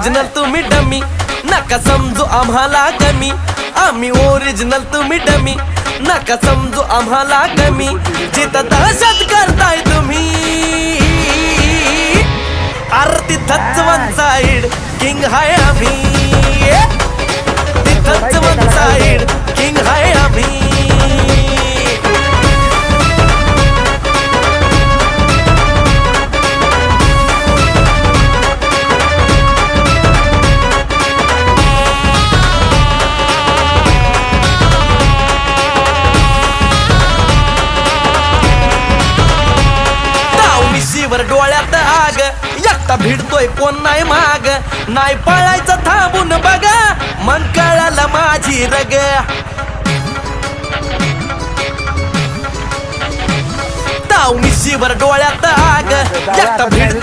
Original तुम्ही dummy, नका समजू आम्हाला कमी. आम्ही ओरिजिनल तुम्ही डमी, नका समजू आम्हाला कमी. जिथं दहशत करताय तुम्ही, अरे तिथंच वन साइड किंग हाय आम्ही. तिथंच वन साइड किंग हाय आम्ही. वर डोळ्यात आग, एकटा भिडतोय कोण नाही माग. नाही पळायचं थांबून बघा, मग कळालं माझी रग. ताव मिशीवर डोळ्यात आग, एकटा भिडतोय